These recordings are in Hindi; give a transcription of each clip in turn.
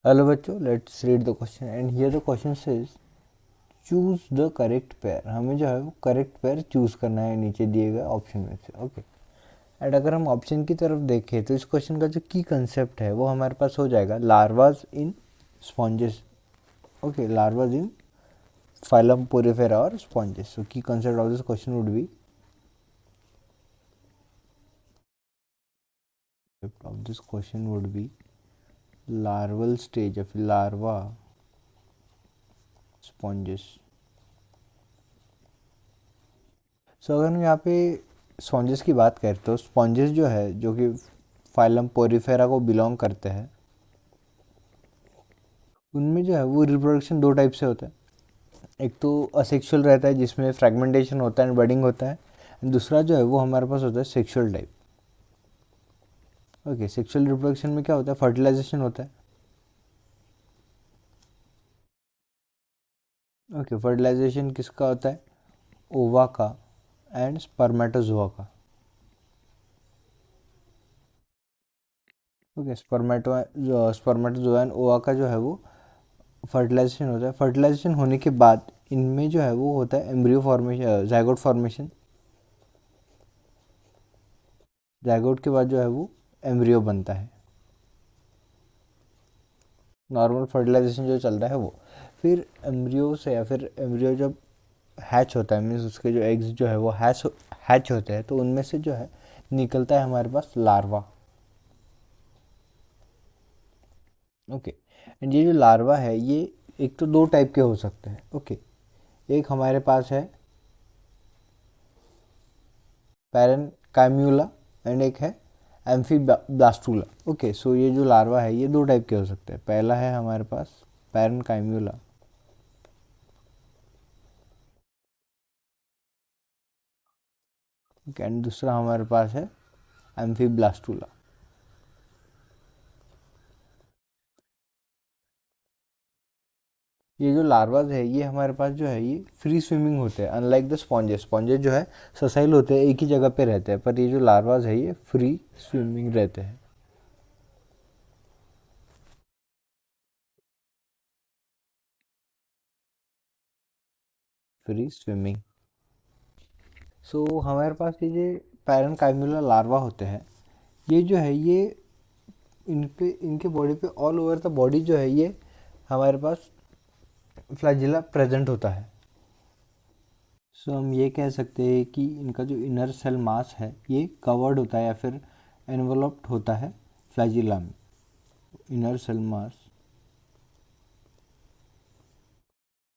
Hello बच्चों, let's read the question and here the question says choose the correct pair. हमें जो है वो करेक्ट पेयर चूज करना है नीचे दिए गए ऑप्शन में से। ओके, एंड अगर हम ऑप्शन की तरफ देखें तो इस क्वेश्चन का जो की कंसेप्ट है वो हमारे पास हो जाएगा larvas in sponges. Okay, larvas in phylum Porifera और sponges. So key concept of this question would be of this question would be larval stage या फिर लार्वा स्पॉन्जेस। सो अगर हम यहाँ पे स्पॉन्जेस की बात करें तो स्पॉन्जेस जो है जो कि फाइलम पोरिफेरा को बिलोंग करते हैं, उनमें जो है वो रिप्रोडक्शन दो टाइप से होता है। एक तो असेक्सुअल रहता है जिसमें फ्रेगमेंटेशन होता है एंड बडिंग होता है, एंड दूसरा जो है वो हमारे पास होता है sexual type. Okay, sexual reproduction में क्या होता है, फर्टिलाइजेशन होता है। ओके, फर्टिलाइजेशन किसका होता है, ओवा का एंड स्पर्मेटोजोआ का। ओके, स्पर्मेटोजोआ एंड ओवा का जो है वो फर्टिलाइजेशन होता है। फर्टिलाइजेशन होने के बाद इनमें जो है वो होता है embryo formation, zygote formation. Zygote के बाद जो है वो एम्ब्रियो बनता है। नॉर्मल फर्टिलाइजेशन जो चल रहा है वो, फिर एम्ब्रियो से या फिर एम्ब्रियो जब हैच होता है, मीन्स उसके जो एग्स जो है वो हैच होते हैं, तो उनमें से जो है निकलता है हमारे पास लार्वा। ओके, एंड ये जो लार्वा है ये एक तो दो टाइप के हो सकते हैं। ओके, एक हमारे पास है पैरन काम्यूला एंड एक है एम्फीब्लास्टूला। ओके, सो ये जो लार्वा है ये दो टाइप के हो सकते हैं। पहला है हमारे पास पैरन काम्यूला एंड दूसरा हमारे पास है एम्फीब्लास्टूला। ये जो लार्वाज है ये हमारे पास जो है ये फ्री स्विमिंग होते हैं, अनलाइक द स्पॉन्जेस। स्पॉन्जेस जो है ससाइल होते हैं, एक ही जगह पे रहते हैं, पर ये जो लार्वाज है ये फ्री स्विमिंग रहते हैं। Free swimming. सो हमारे पास ये जो पैरन काइमुला लार्वा होते हैं, ये जो है ये इनके बॉडी पे ऑल ओवर द बॉडी जो है ये हमारे पास फ्लैजिला प्रेजेंट होता है। सो हम ये कह सकते हैं कि इनका जो इनर सेल मास है ये कवर्ड होता है या फिर एनवलप्ड होता है फ्लैजिला में। Inner cell mass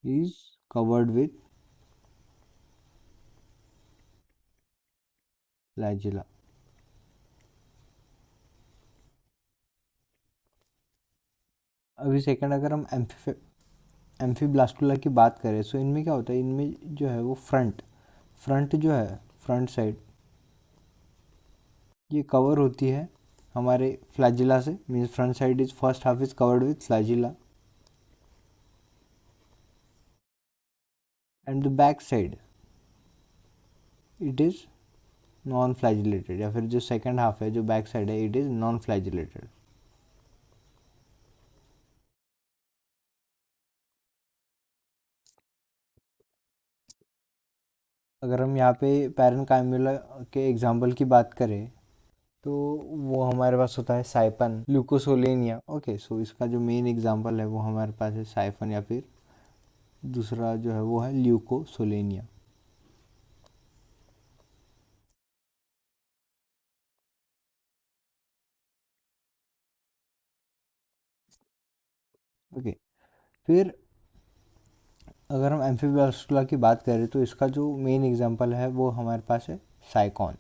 is covered with flagella. अभी सेकंड अगर हम एम्फीब्लास्टुला की बात करें, सो इनमें क्या होता है, इनमें जो है वो फ्रंट जो है फ्रंट साइड ये कवर होती है हमारे फ्लैजिला से, means front side is first half is covered with flagella and the back side it is non flagellated, या फिर जो सेकंड हाफ है जो बैक साइड है इट इज नॉन फ्लैजिलेटेड। अगर हम यहाँ पे पैरन काइमुला के एग्जाम्पल की बात करें तो वो हमारे पास होता है साइपन ल्यूकोसोलेनिया। ओके, सो इसका जो मेन एग्जांपल है वो हमारे पास है साइफन, या फिर दूसरा जो है वो है ल्यूकोसोलेनिया। ओके, फिर अगर हम एम्फीब्लास्टुला की बात करें तो इसका जो मेन एग्जांपल है वो हमारे पास है साइकॉन।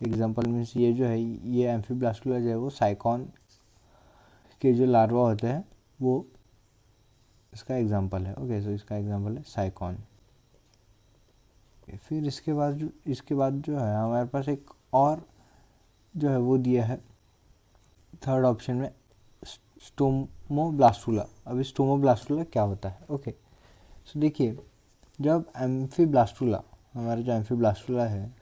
एग्जांपल मीन्स ये जो है ये एम्फीब्लास्टुला जो है वो साइकॉन के जो लार्वा होते हैं वो इसका एग्जांपल है। ओके, सो इसका एग्जांपल है साइकॉन। फिर इसके बाद जो है हमारे पास एक और जो है वो दिया है थर्ड ऑप्शन में स्टोमोब्लास्टुला। अभी स्टोमोब्लास्टुला क्या होता है, ओके, सो देखिए जब एम्फीब्लास्टुला, हमारा जो एम्फीब्लास्टुला है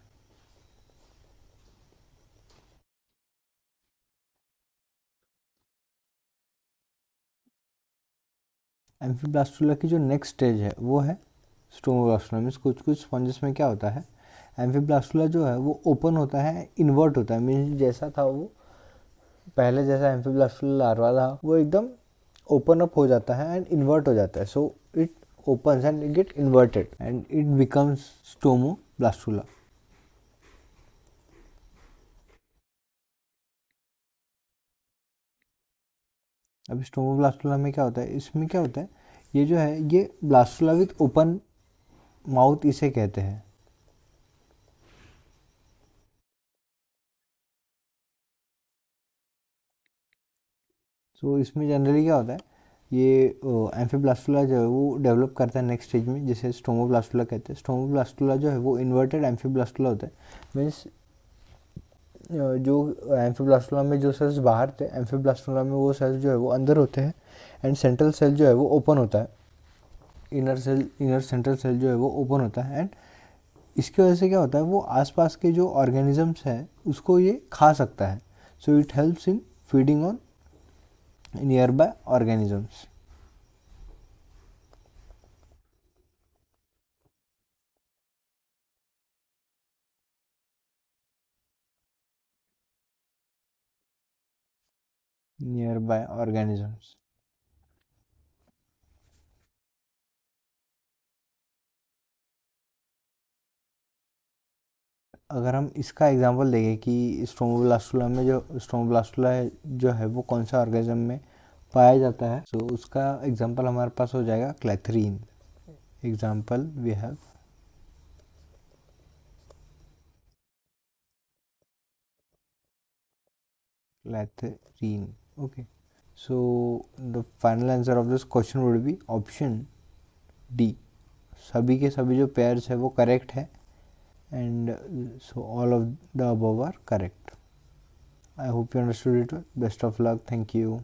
एम्फीब्लास्टुला की जो नेक्स्ट स्टेज है वो है स्टोमोब्लास्टुला। मीन्स कुछ कुछ स्पॉन्जेस में क्या होता है, एम्फीब्लास्टुला जो है वो ओपन होता है, इन्वर्ट होता है। मीन्स जैसा था वो पहले, जैसा एम्फीब्लास्टुला लार्वा था वो एकदम ओपन अप हो जाता है एंड इन्वर्ट हो जाता है। So it opens and it get inverted and it becomes stomoblastula. अब स्टोमोब्लास्टुला में क्या होता है, इसमें क्या होता है, ये जो है ये ब्लास्टुला विथ ओपन माउथ इसे कहते हैं। सो इसमें जनरली क्या होता है, ये एम्फीब्लास्टुला जो है वो डेवलप करता है नेक्स्ट स्टेज में, जिसे स्टोमोब्लास्टुला कहते हैं। स्टोमोब्लास्टुला जो है वो इन्वर्टेड एम्फीब्लास्टुला होता है। मीन्स जो एम्फीब्लास्टुला में जो सेल्स बाहर थे, एम्फीब्लास्टुला में वो सेल्स जो है वो अंदर होते हैं एंड सेंट्रल सेल जो है वो ओपन होता है। इनर सेंट्रल सेल जो है वो ओपन होता है एंड इसकी वजह से क्या होता है, वो आसपास के जो ऑर्गेनिजम्स हैं उसको ये खा सकता है। So it helps in feeding on near by organisms. Near by organisms. अगर हम इसका एग्जांपल देखें कि स्ट्रोमोब्लास्टुला में जो स्ट्रोमोब्लास्टुला है जो है वो कौन सा ऑर्गेनिज्म में पाया जाता है, तो उसका एग्जांपल हमारे पास हो जाएगा clathrin. Example we have clathrin. Okay, so the final answer of this question would be option D. सभी के सभी जो पेयर्स है वो करेक्ट है and so all of the above are correct. I hope you understood it well. Best of luck. Thank you.